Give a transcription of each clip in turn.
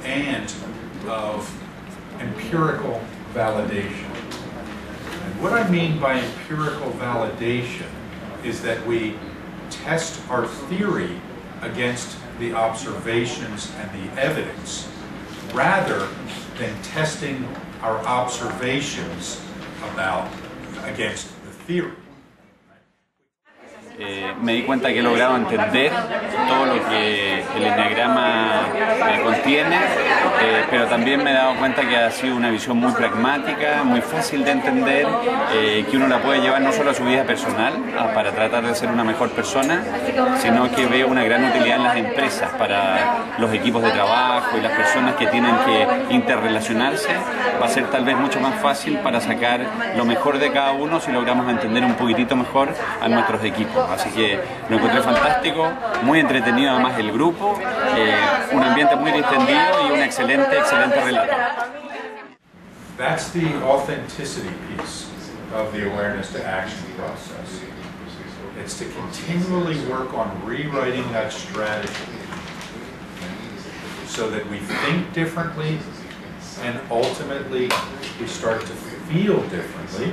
and of empirical validation. And what I mean by empirical validation is that we test our theory against the observations and the evidence, rather than testing our observations against the theory. Me di cuenta que he logrado entender todo lo que el Enneagrama contiene, pero también me he dado cuenta que ha sido una visión muy pragmática, muy fácil de entender, que uno la puede llevar no solo a su vida personal, para tratar de ser una mejor persona, sino que veo una gran utilidad en las empresas, para los equipos de trabajo y las personas que tienen que interrelacionarse. Va a ser tal vez mucho más fácil para sacar lo mejor de cada uno si logramos entender un poquitito mejor a nuestros equipos. Así que lo encontré fantástico, muy entretenido además el grupo, un ambiente muy distendido y un excelente relato. That's the authenticity piece of the awareness to action process. It's to continually work on rewriting that strategy so that we think differently and ultimately we start to feel differently,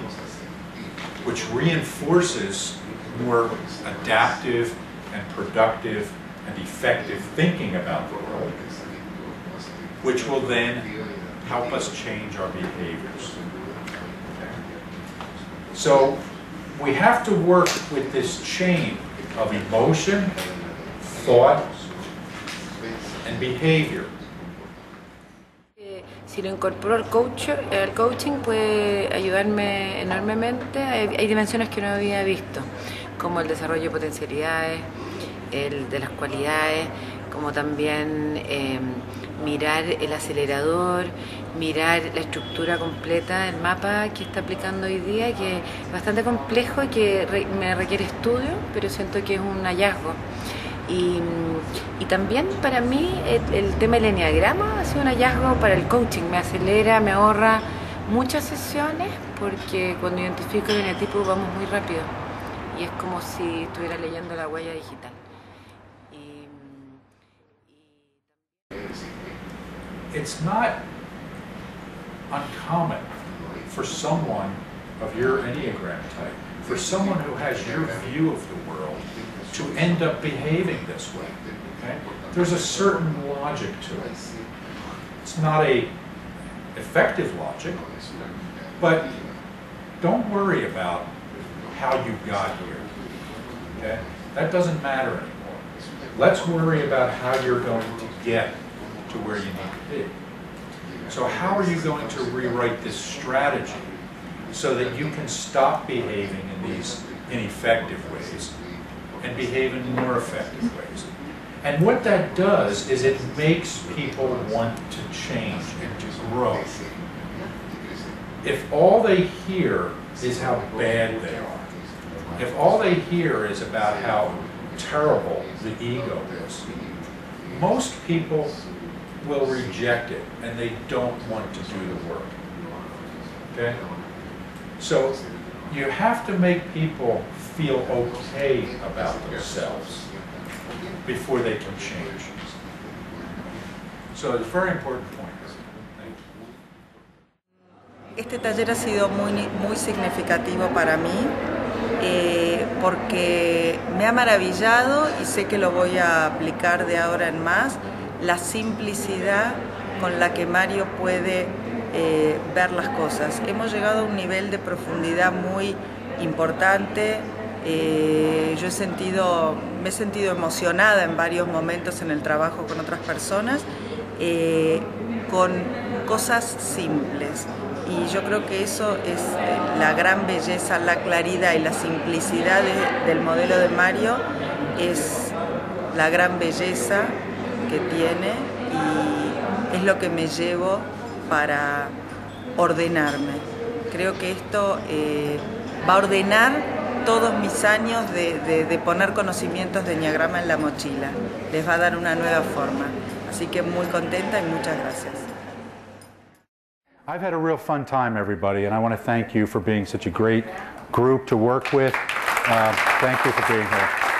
which reinforces more adaptive and productive and effective thinking about the world, which will then help us change our behaviors. So we have to work with this chain of emotion, thought, and behavior. Si lo incorporo al coaching puede ayudarme enormemente. Hay dimensiones que no había visto, como el desarrollo de potencialidades, el de las cualidades, como también mirar el acelerador, mirar la estructura completa del mapa que está aplicando hoy día, que es bastante complejo y que me requiere estudio, pero siento que es un hallazgo. Y también para mí el tema del Enneagrama ha sido un hallazgo para el coaching, me acelera, me ahorra muchas sesiones, porque cuando identifico el eneatipo vamos muy rápido y es como si estuviera leyendo la huella digital. It's not uncommon for someone of your Enneagram type, for someone who has your view of the world, to end up behaving this way. Okay? There's a certain logic to it. It's not an effective logic, but don't worry about how you got here. Okay? That doesn't matter anymore. Let's worry about how you're going to get to where you need to be. So how are you going to rewrite this strategy so that you can stop behaving in these ineffective ways and behave in more effective ways? And what that does is it makes people want to change and to grow. If all they hear is how bad they are, if all they hear is about how terrible the ego is, most people will reject it and they don't want to do the work. Okay? So you have to make people feel okay about themselves before they can change. So it's a very important point. Este taller ha sido muy significativo para mí porque me ha maravillado y sé que lo voy a aplicar de ahora en más, la simplicidad con la que Mario puede ver las cosas. Hemos llegado a un nivel de profundidad muy importante. Yo me he sentido emocionada en varios momentos en el trabajo con otras personas, con cosas simples. Y yo creo que eso es la gran belleza, la claridad y la simplicidad del modelo de Mario, es la gran belleza que tiene y es lo que me llevo para ordenarme. Creo que esto va a ordenar todos mis años de poner conocimientos de Enneagrama en la mochila. Les va a dar una nueva forma. Así que muy contenta y muchas gracias. I've had a real fun time, everybody, and I want to thank you for being such a great group to work with. Thank you for being here.